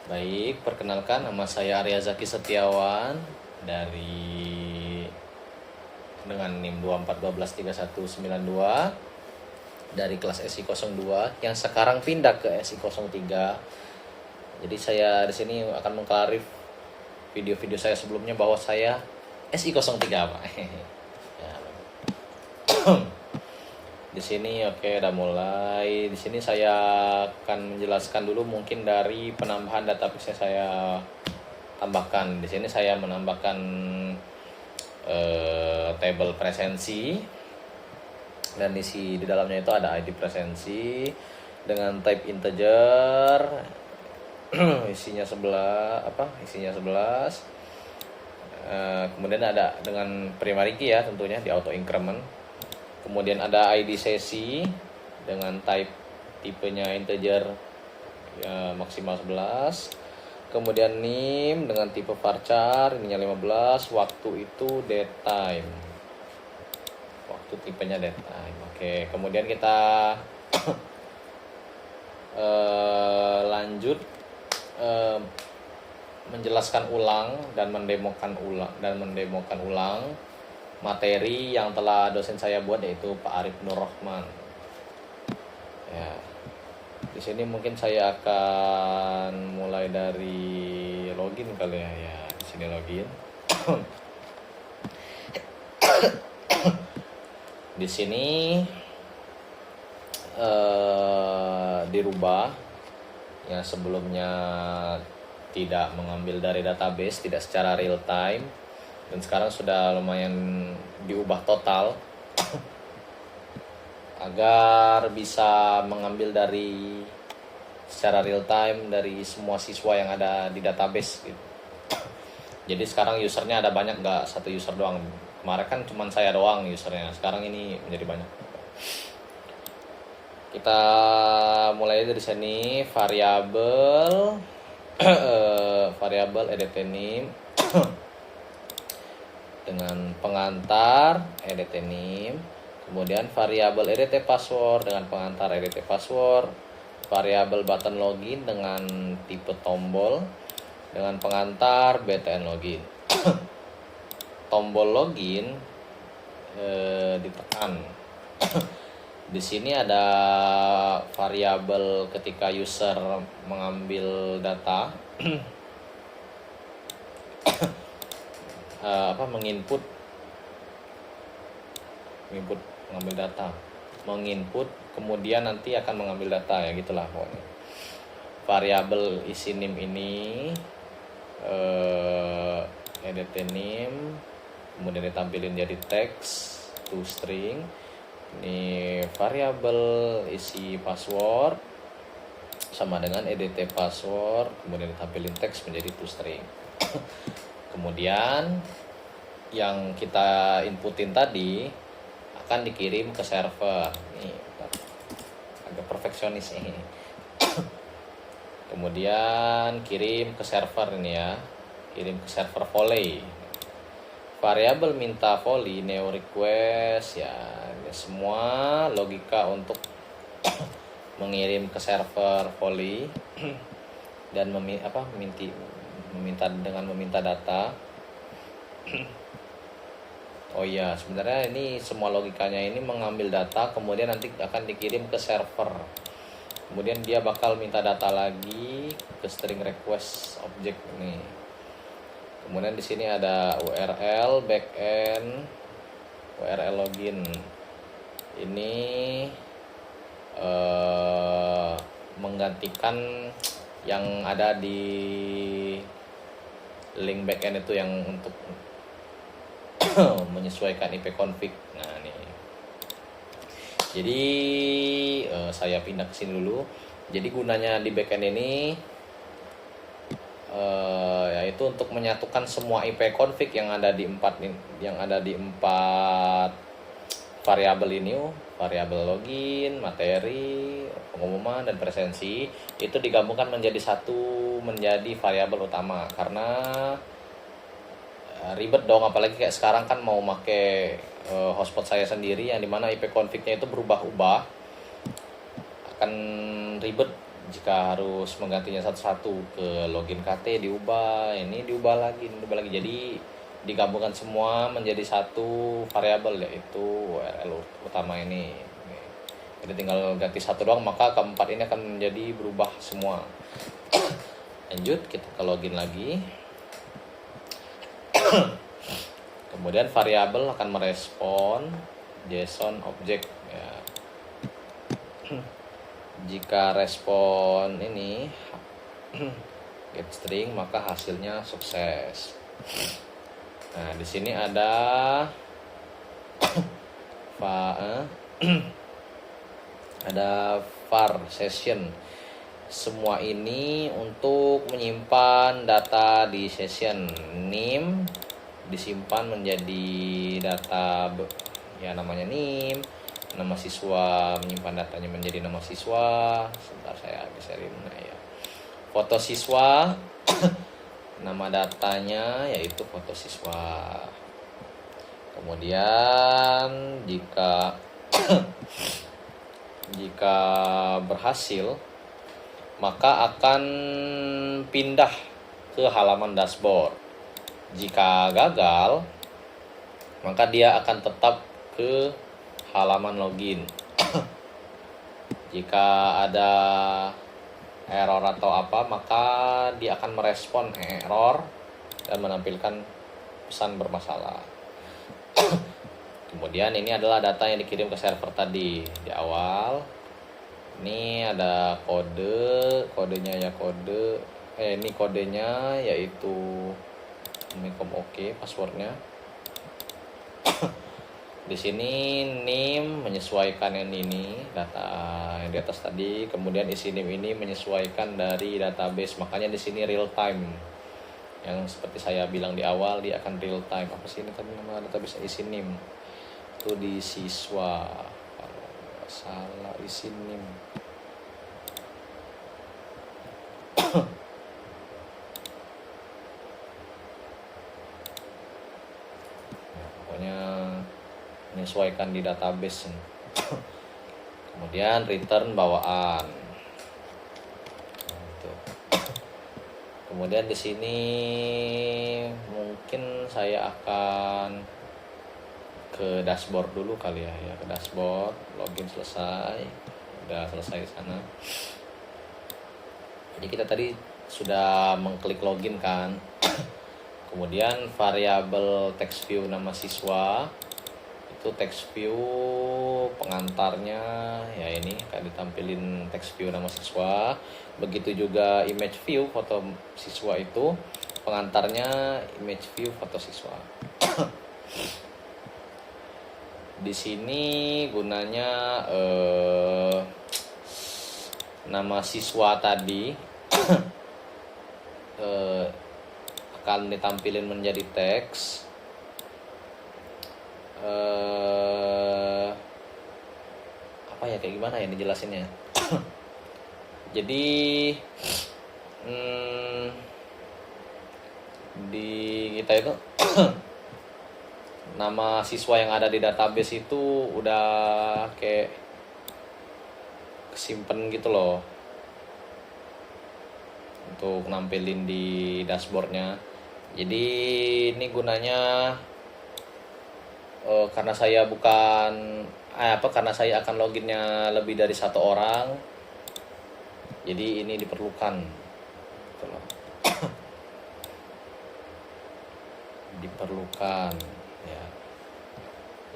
Baik, perkenalkan nama saya Arya Zaki Setiawan dari dengan NIM 24123192 dari kelas SI02 yang sekarang pindah ke SI03. Jadi saya di sini akan mengklarif video-video saya sebelumnya bahwa saya SI03, Pak. Ya. Di sini oke, udah mulai. Di sini saya akan menjelaskan dulu mungkin dari penambahan database yang saya tambahkan. Di sini saya menambahkan table presensi, dan di dalamnya itu ada ID presensi dengan type integer. Isinya 11. Kemudian ada dengan primary key ya, tentunya di auto increment. Kemudian ada ID sesi dengan tipenya integer ya, maksimal 11. Kemudian NIM dengan tipe varchar, ininya 15. Waktu itu datetime. Waktu tipenya datetime. Oke, kemudian kita lanjut menjelaskan ulang dan mendemokan ulang materi yang telah dosen saya buat, yaitu Pak Arif Nur Rahman. Ya, di sini mungkin saya akan mulai dari login kali ya. Ya, di sini login. Di sini dirubah yang sebelumnya tidak mengambil dari database, tidak secara real time, dan sekarang sudah lumayan diubah total agar bisa mengambil dari secara real time dari semua siswa yang ada di database gitu. Jadi sekarang usernya ada banyak, nggak satu user doang. Kemarin kan cuma saya doang usernya, sekarang ini menjadi banyak. Kita mulai dari sini, variabel edt name dengan pengantar edt name, kemudian variabel edt password dengan pengantar edt password, variabel button login dengan tipe tombol dengan pengantar btn login. Tombol login ditekan. Di sini ada variabel ketika user mengambil data, menginput menginput, kemudian nanti akan mengambil data, ya gitulah pokoknya. Variabel isi nim ini edt nim, kemudian ditampilin jadi teks to string. Ini variabel isi password sama dengan edt password, kemudian ditampilin teks menjadi to string. Kemudian yang kita inputin tadi akan dikirim ke server. Nih, agak perfeksionis ini. Kemudian kirim ke server ini ya, kirim ke server volley. Variabel minta volley neo request ya, ini semua logika untuk mengirim ke server volley dan meminta data. Oh iya, sebenarnya ini semua logikanya ini mengambil data, kemudian nanti akan dikirim ke server. Kemudian dia bakal minta data lagi ke string request object ini. Kemudian di sini ada URL backend, URL login. Ini menggantikan yang ada di link backend itu yang untuk menyesuaikan IP config. Nah, ini. Jadi saya pindah ke sini dulu. Jadi gunanya di backend ini yaitu untuk menyatukan semua IP config yang ada di empat variabel ini, variabel login, materi, pengumuman, dan presensi, itu digabungkan menjadi variabel utama. Karena ribet dong, apalagi kayak sekarang kan mau pakai hotspot saya sendiri yang dimana IP config-nya itu berubah-ubah, akan ribet Jika harus menggantinya satu-satu, ke login KT diubah, ini diubah lagi, jadi digabungkan semua menjadi satu variabel, yaitu URL utama ini. Jadi tinggal ganti satu doang, maka keempat ini akan menjadi berubah semua. Lanjut, kita ke login lagi. Kemudian variabel akan merespon JSON object ya. Jika respon ini get string, maka hasilnya sukses. Nah, di sini ada ada var session. Semua ini untuk menyimpan data di session. Name disimpan menjadi data ya, namanya name. Nama siswa, menyimpan datanya menjadi nama siswa. Sebentar saya geserin. Nah, ya. Foto siswa nama datanya yaitu foto siswa. Kemudian jika jika berhasil, maka akan pindah ke halaman dashboard. Jika gagal, maka dia akan tetap ke halaman login. Jika ada error atau apa, maka dia akan merespon error dan menampilkan pesan bermasalah. Kemudian ini adalah data yang dikirim ke server tadi di awal. Ini ada kodenya ya, ini kodenya yaitu Unicom OK, passwordnya. Di sini name menyesuaikan yang ini, data yang di atas tadi. Kemudian isi name ini menyesuaikan dari database, makanya di sini real time. Yang seperti saya bilang di awal, dia akan real time. Apa sih ini tadi nama database isi name? Itu di siswa. Kalau nggak salah isi name. Pokoknya menyesuaikan di database. Kemudian return bawaan. Kemudian di sini mungkin saya akan ke dashboard dulu kali ya, ke dashboard. Login selesai, udah selesai di sana. Jadi kita tadi sudah mengklik login kan. Kemudian variabel text view nama siswa itu text view pengantarnya ya, ini akan ditampilin text view nama siswa. Begitu juga image view foto siswa, itu pengantarnya image view foto siswa. Di sini gunanya nama siswa tadi akan ditampilin menjadi teks. Apa ya, kayak gimana ya dijelasinnya? Jadi di kita itu nama siswa yang ada di database itu udah kayak kesimpan gitu loh untuk nampilin di dashboardnya. Jadi ini gunanya karena saya karena saya akan loginnya lebih dari satu orang, jadi ini diperlukan gitu loh. Diperlukan ya.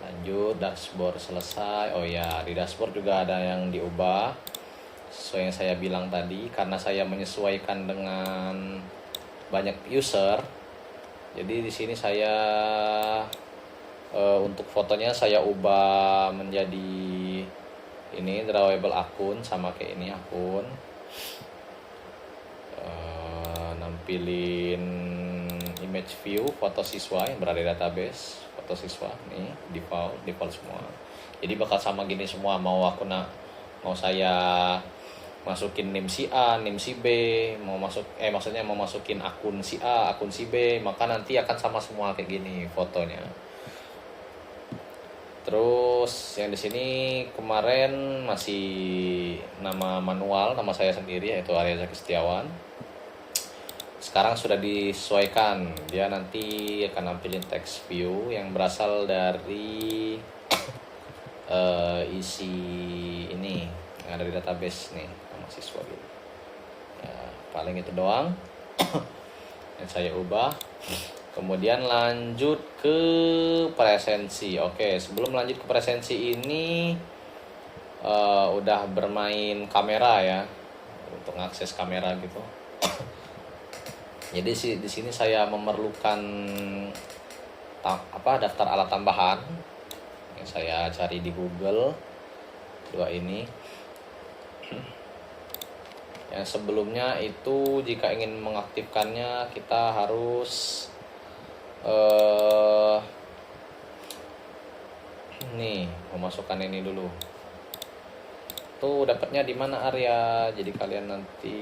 Lanjut, dashboard selesai. Oh ya, di dashboard juga ada yang diubah sesuai yang saya bilang tadi, karena saya menyesuaikan dengan banyak user. Jadi di sini saya untuk fotonya saya ubah menjadi ini drawable akun, sama kayak ini akun. Nampilin image view foto siswa yang berada di database foto siswa nih, default semua. Jadi bakal sama gini semua, mau saya masukin name si A, name si B, maksudnya mau masukin akun si A, akun si B, maka nanti akan sama semua kayak gini fotonya. Terus yang di sini kemarin masih nama manual, nama saya sendiri yaitu Arya Zaki Setiawan. Sekarang sudah disesuaikan, dia nanti akan nampilin text view yang berasal dari isi ini yang ada di database nih mahasiswa gitu. Ya, paling itu doang yang saya ubah. Kemudian lanjut ke presensi. Oke, sebelum lanjut ke presensi ini udah bermain kamera ya, untuk akses kamera gitu. Jadi di sini saya memerlukan daftar alat tambahan yang saya cari di Google, dua ini. Yang sebelumnya itu jika ingin mengaktifkannya kita harus nih memasukkan ini dulu. Tuh dapatnya di mana Arya? Jadi kalian nanti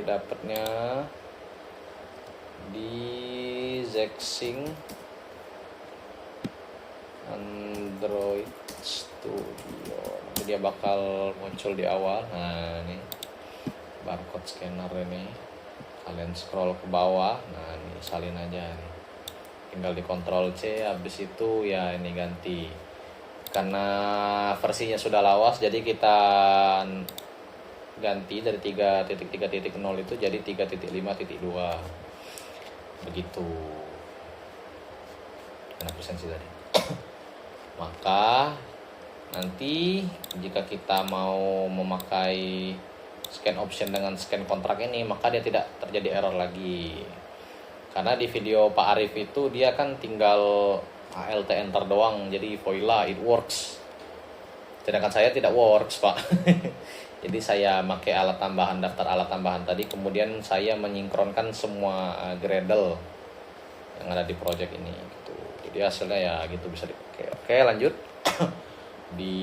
dapatnya di Zexing Android Studio. Nanti dia bakal muncul di awal. Nah ini barcode scanner ini. Kalian scroll ke bawah. Nah ini salin aja nih. Tinggal di Ctrl C, habis itu ya ini ganti. Karena versinya sudah lawas, jadi kita ganti dari 3.3.0 itu jadi 3.5.2. Begitu. Karena presensi tadi. Maka nanti jika kita mau memakai scan option dengan scan kontrak ini, maka dia tidak terjadi error lagi. Karena di video Pak Arif itu dia kan tinggal alt enter doang, jadi voila it works. Sedangkan saya tidak works Pak. Jadi saya pakai alat tambahan, daftar alat tambahan tadi, kemudian saya menyinkronkan semua Gradle yang ada di project ini gitu. Jadi hasilnya ya gitu bisa dipakai. Oke, lanjut. Di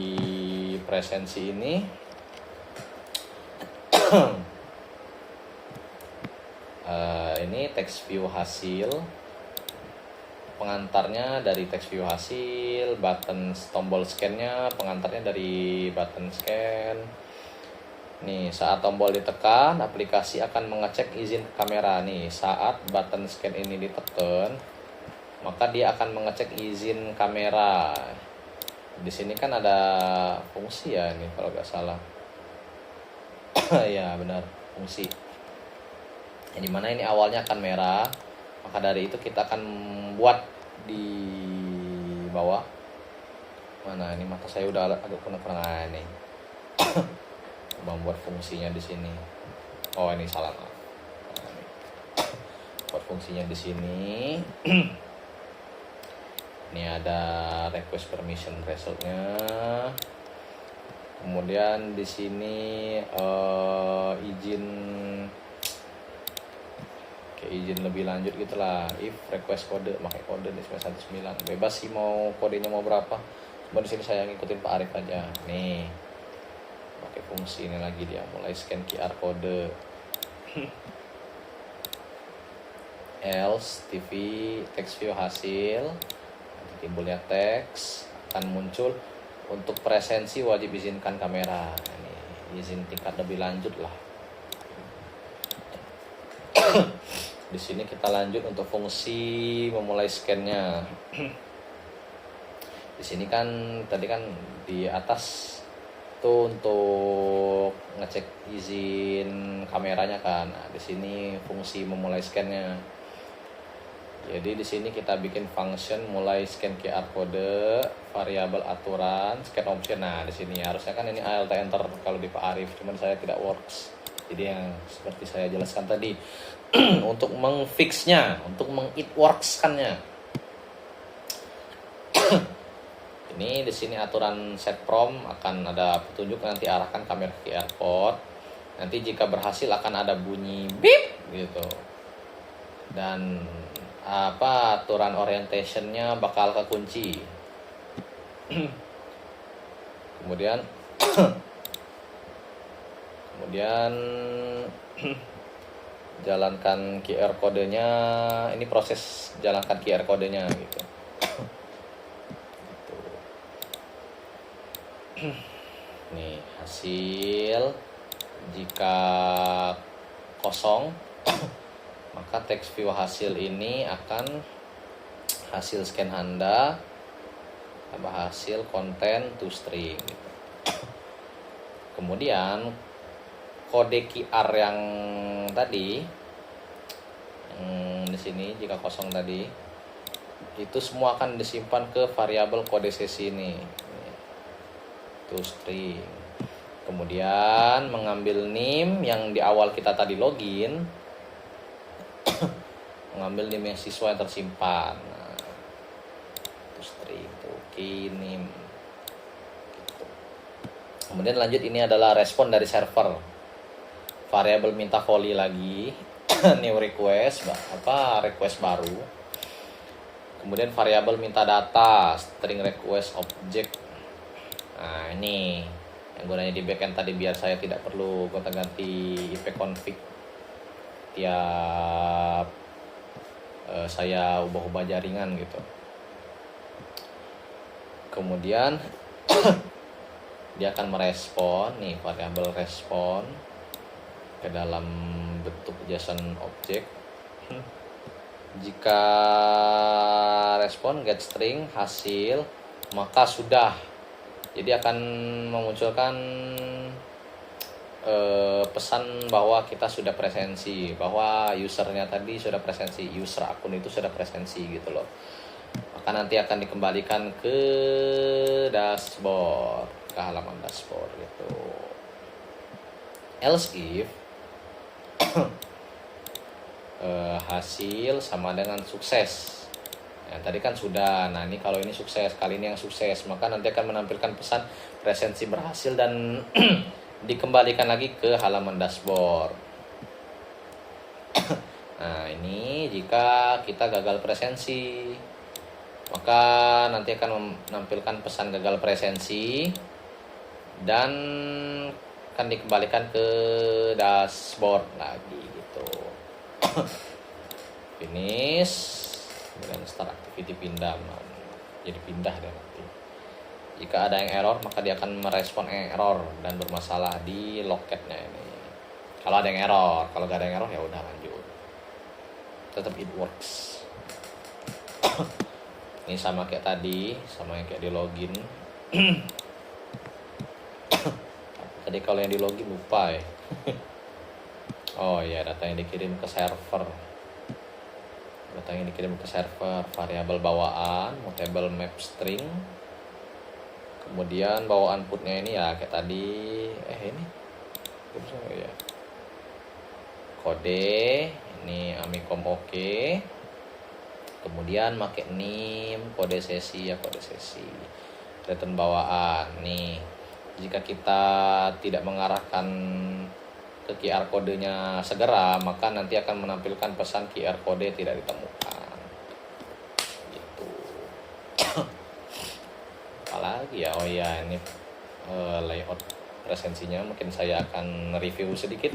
presensi ini ini text view hasil, pengantarnya dari text view hasil, button tombol scan-nya pengantarnya dari button scan. Nih, saat tombol ditekan, aplikasi akan mengecek izin kamera. Nih, saat button scan ini ditekan, maka dia akan mengecek izin kamera. Di sini kan ada fungsi ya ini kalau nggak salah. Ya benar, fungsi. Yang dimana ini awalnya akan merah, maka dari itu kita akan buat di bawah. Mana ini mata saya udah agak kurang nih. Membuat fungsinya di sini. Oh ini salah. Buat fungsinya di sini. Ini ada request permission resultnya. Kemudian di sini izin lebih lanjut gitulah. If request kode, pakai kode di 919. Bebas sih mau kodenya mau berapa. Cuma di sini saya ngikutin Pak Arif aja. Nih. Pakai fungsi ini lagi dia mulai scan QR kode. Else TV text view hasil. Nanti timbulnya teks akan muncul. Untuk presensi wajib izinkan kamera. Ini izin tingkat lebih lanjut lah. Di sini kita lanjut untuk fungsi memulai scan-nya. Di sini kan tadi kan di atas tuh untuk ngecek izin kameranya kan. Nah, di sini fungsi memulai scan-nya. Jadi di sini kita bikin function mulai scan QR kode, variabel aturan, scan option. Nah, di sini harusnya kan ini alt enter kalau di Pak Arif, cuman saya tidak works. Jadi yang seperti saya jelaskan tadi untuk mengfixnya, untuk meng-it works-kannya. Ini di sini aturan set prom akan ada petunjuk nanti arahkan kamera QR code. Nanti jika berhasil akan ada bunyi beep gitu. Dan aturan orientationnya bakal kekunci. Kemudian jalankan QR kodenya. Ini proses jalankan QR kodenya gitu. hasil. Jika kosong maka text view hasil ini akan hasil scan Anda tambah hasil konten to string gitu. Kemudian kode QR yang tadi di sini jika kosong tadi itu semua akan disimpan ke variabel kode sesi ini to string. Kemudian mengambil name yang di awal kita tadi login, mengambil name yang siswa yang tersimpan. Nah, to string to key name. Gitu. Kemudian lanjut, ini adalah respon dari server. Variabel minta volley lagi, new request, request baru. Kemudian variabel minta data, string request object. Nah, ini yang gunanya di backend tadi biar saya tidak perlu gonta-ganti IP config tiap saya ubah-ubah jaringan gitu. Kemudian dia akan merespon nih, variabel respon ke dalam bentuk JSON object. Jika respon get string hasil maka sudah, jadi akan memunculkan pesan bahwa kita sudah presensi, bahwa usernya tadi sudah presensi, user akun itu sudah presensi gitu loh. Maka nanti akan dikembalikan ke dashboard, ke halaman dashboard gitu. Else if hasil sama dengan sukses. Ya, tadi kan sudah. Nah, ini kalau ini sukses, kali ini yang sukses, maka nanti akan menampilkan pesan presensi berhasil dan dikembalikan lagi ke halaman dashboard. Nah, ini jika kita gagal presensi, maka nanti akan menampilkan pesan gagal presensi dan akan dikembalikan ke dashboard lagi gitu. Finish. Kemudian start activity pindah, jadi pindah deh nanti. Jika ada yang error maka dia akan merespon error dan bermasalah di loketnya ini. Kalau ada yang error, kalau gak ada yang error ya udah lanjut. Tetap it works. Ini sama kayak tadi, sama yang kayak di login. Tadi kalau yang di login lupa ya. Oh iya, data yang dikirim ke server. Data yang dikirim ke server, variabel bawaan, mutable map string. Kemudian bawaan outputnya ini ya kayak tadi, ini ya. Kode, ini Amikom oke. Kemudian pakai name, kode sesi ya, kode sesi. Return bawaan nih. Jika kita tidak mengarahkan ke QR kodenya segera, maka nanti akan menampilkan pesan QR kode tidak ditemukan gitu. Apalagi ya, oh ya ini layout presensinya mungkin saya akan review sedikit.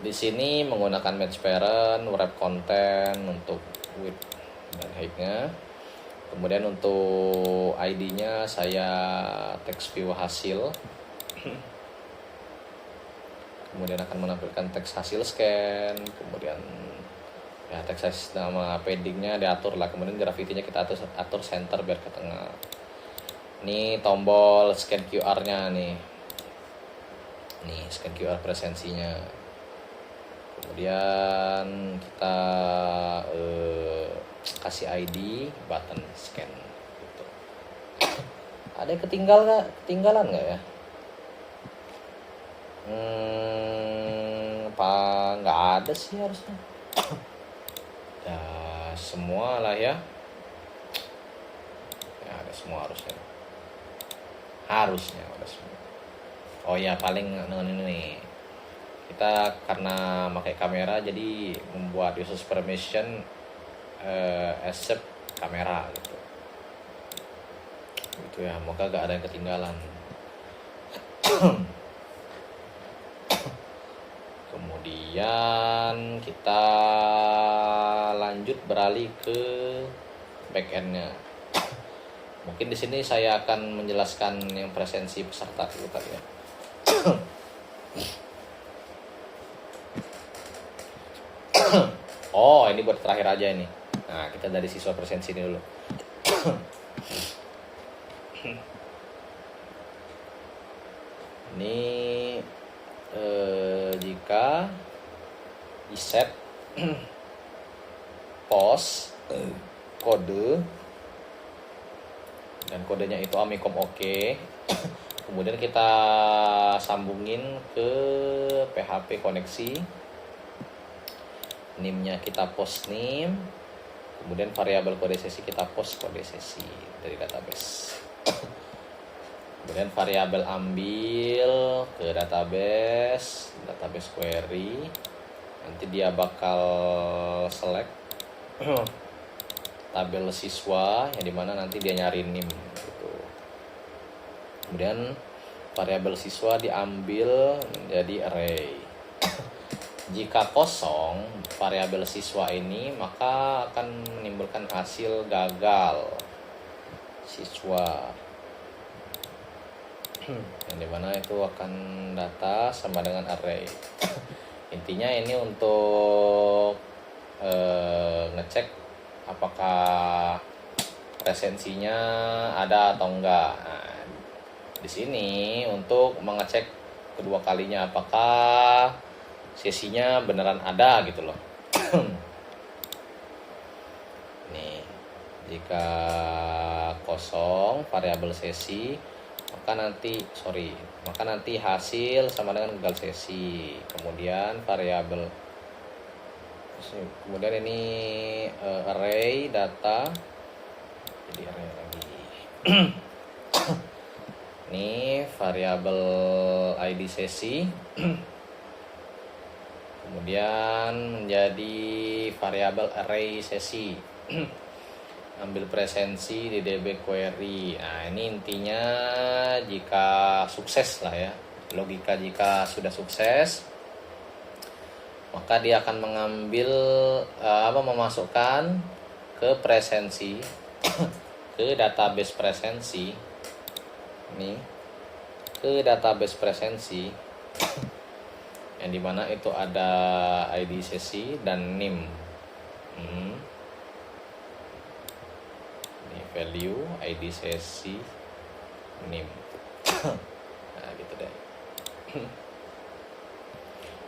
Di sini menggunakan match parent, wrap content untuk width dan height-nya. Kemudian untuk ID-nya saya text view hasil. Kemudian akan menampilkan teks hasil scan. Kemudian ya teks nama paddingnya diatur lah. Kemudian graffiti-nya kita atur center biar ke tengah. Ini tombol scan QR-nya nih. Nih scan QR presensinya. Kemudian kita kasih ID button scan gitu. Ada yang ketinggalan nggak ya? Apa nggak ada sih harusnya. Ya semua lah ya. Ya ada semua harusnya ada semua. Oh ya, paling dengan ini nih. Kita karena pakai kamera jadi membuat user permission accept kamera gitu. Itu ya, moga gak ada yang ketinggalan. Kemudian kita lanjut beralih ke backendnya. Mungkin di sini saya akan menjelaskan yang presensi peserta dulu kali ya. Oh, ini buat terakhir aja ini. Nah, kita dari siswa presensi ini dulu. Ini jika iset pos kode dan kodenya itu Amikom oke. Kemudian kita sambungin ke PHP koneksi. NIM-nya kita post NIM. Kemudian variabel kode sesi kita post kode sesi dari database. Kemudian variabel ambil ke database query. Nanti dia bakal select tabel siswa yang dimana nanti dia nyari NIM gitu. Kemudian variabel siswa diambil menjadi array. Jika kosong variabel siswa ini, maka akan menimbulkan hasil gagal siswa, yang dimana itu akan data sama dengan array. Intinya ini untuk ngecek apakah presensinya ada atau enggak. Nah, di sini untuk mengecek kedua kalinya apakah sesinya beneran ada gitu loh. Nih, jika kosong variabel sesi, maka nanti hasil sama dengan gagal sesi. Kemudian ini array data, jadi array lagi. Ini variabel ID sesi. Kemudian menjadi variabel array sesi. Ambil presensi di DB query. Nah, ini intinya jika sukses lah ya. Logika jika sudah sukses, maka dia akan mengambil memasukkan ke presensi ke database presensi. Ini ke database presensi yang dimana itu ada ID sesi dan NIM. Ini value ID sesi NIM. Nah, gitu deh.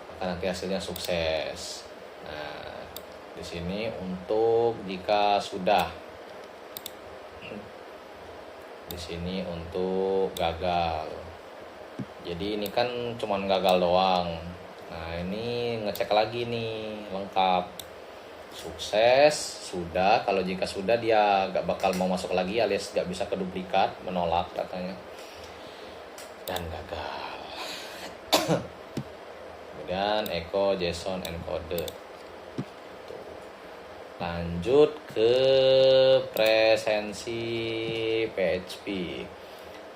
Maka nanti hasilnya sukses. Nah, di sini untuk jika sudah. Di sini untuk gagal. Jadi ini kan cuman gagal doang. Nah, ini ngecek lagi nih lengkap. Sukses, sudah. Kalau jika sudah dia gak bakal mau masuk lagi alias gak bisa keduplikat, menolak katanya. Dan gagal. Kemudian echo JSON encode. Lanjut ke presensi PHP.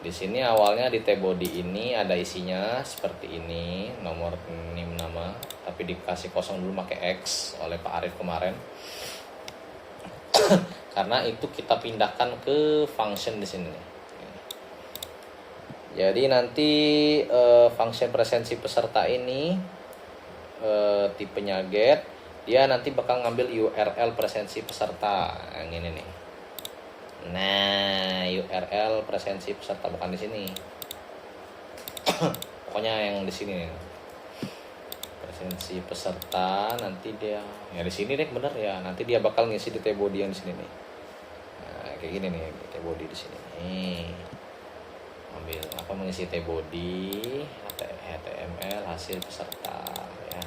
Di sini awalnya di tbody ini ada isinya seperti ini, nomor NIM nama, tapi dikasih kosong dulu pakai X oleh Pak Arif kemarin. Karena itu kita pindahkan ke function di sini. Jadi nanti function presensi peserta ini tipenya get, dia nanti bakal ngambil URL presensi peserta yang ini nih. Nah, URL presensi peserta bukan di sini. Pokoknya yang di sini nih. Presensi peserta nanti dia ya di sini deh bener ya. Nanti dia bakal ngisi di tbody yang di sini nih. Nah, kayak gini nih tbody di sini. Nih. Ambil mengisi tbody, HTML hasil peserta ya.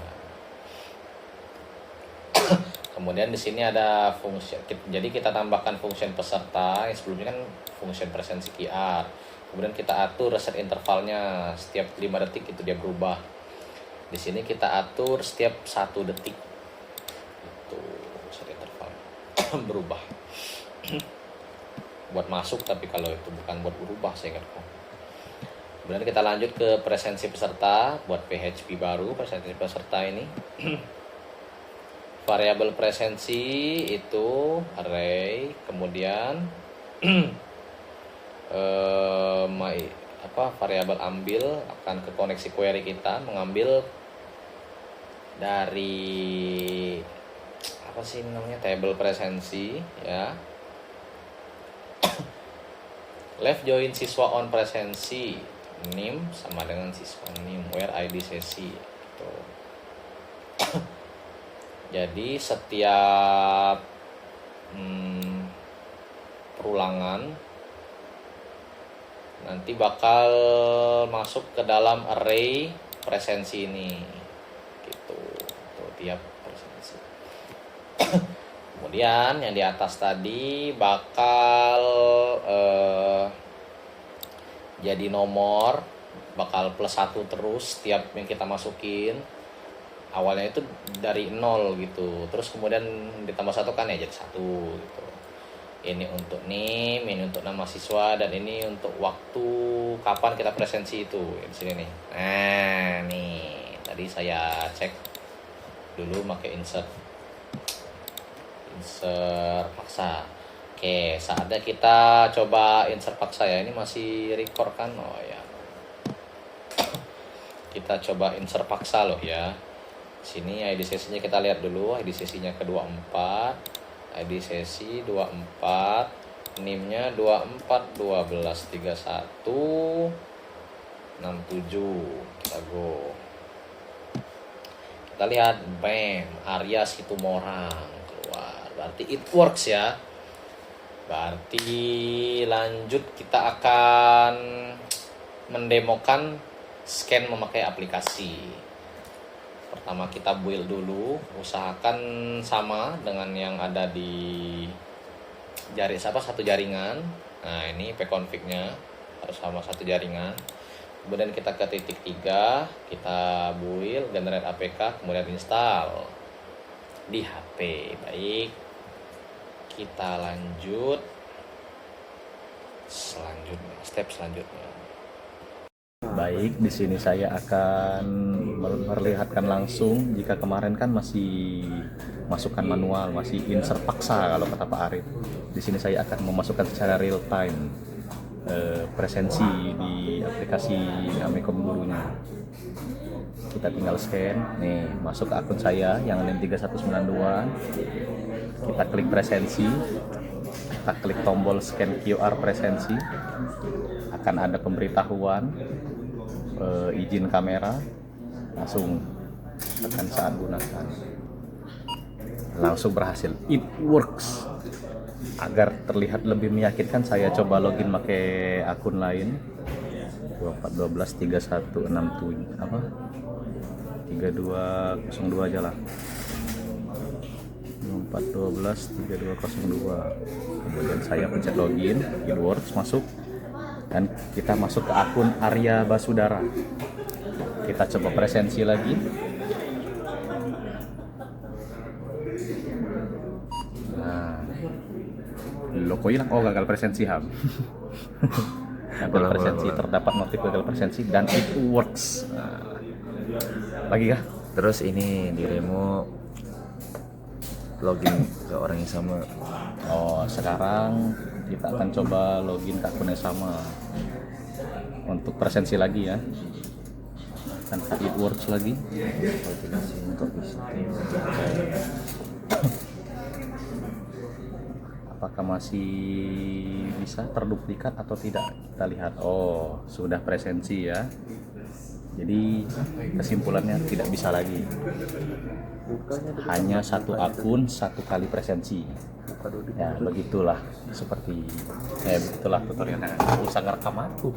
Kemudian di sini ada fungsi, jadi kita tambahkan function peserta yang sebelumnya kan function presensi QR. Kemudian kita atur reset intervalnya setiap 5 detik itu dia berubah. Di sini kita atur setiap 1 detik itu reset interval berubah. Buat masuk, tapi kalau itu bukan buat berubah saya ingatku. Kemudian kita lanjut ke presensi peserta buat PHP baru presensi peserta ini. Variabel presensi itu array, kemudian variabel ambil akan ke koneksi query kita, mengambil dari apa sih namanya, table presensi ya. Left join siswa on presensi, name sama dengan siswa name, where ID sesi gitu. Jadi setiap perulangan nanti bakal masuk ke dalam array presensi ini gitu. Tuh, tiap presensi. Kemudian yang di atas tadi bakal jadi nomor, bakal +1 terus setiap yang kita masukin. Awalnya itu dari 0 gitu, terus kemudian ditambah 1 kan ya jadi 1 gitu. Ini untuk name, ini untuk nama siswa, dan ini untuk waktu kapan kita presensi itu di sini nih. Nah nih tadi saya cek dulu pakai insert paksa. Oke, saatnya kita coba insert paksa ya. Ini masih record kan? Oh ya, kita coba insert paksa loh ya. Sini ID sesinya kita lihat dulu, ID sesinya ke 24, ID sesi 24, NIM-nya 24 12 31 67. Kita go. Kita lihat, bam, Arya Situmorang keluar. Berarti it works ya. Berarti lanjut kita akan mendemokan scan memakai aplikasi. Pertama kita build dulu, usahakan sama dengan yang ada di satu jaringan. Nah ini pconfig-nya harus sama satu jaringan. Kemudian kita ke titik 3, kita build, generate APK, kemudian install di HP. Baik, kita lanjut step selanjutnya. Baik, di sini saya akan memperlihatkan langsung. Jika kemarin kan masih masukkan manual, masih insert paksa kalau kata Pak Arif. Di sini saya akan memasukkan secara real time presensi di aplikasi Amikom Gurunya. Kita tinggal scan, nih masuk ke akun saya yang NIM 3192. Kita klik presensi, kita klik tombol scan QR presensi. Akan ada pemberitahuan izin kamera, langsung tekan saat gunakan, langsung berhasil, it works. Agar terlihat lebih meyakinkan, saya coba login pakai akun lain, 24123167 apa 3202 aja lah, 24123202. Kemudian saya pencet login, it works, masuk. Dan kita masuk ke akun Arya Basudara. Kita coba presensi lagi. Nah, logo hilang. Oh, gagal presensi Ham. Gagal presensi, terdapat notif gagal presensi dan it works. Nah, lagi kah? Terus ini dirimu login ke orang yang sama. Oh, sekarang kita akan coba login ke akun yang sama untuk presensi lagi ya. Dan it works lagi. Apakah masih bisa terduplikat atau tidak? Kita lihat. Oh, sudah presensi ya. Jadi kesimpulannya tidak bisa lagi. Hanya satu akun, satu kali presensi. Ya begitulah, begitulah tutorialnya. Usah ngerekam aku.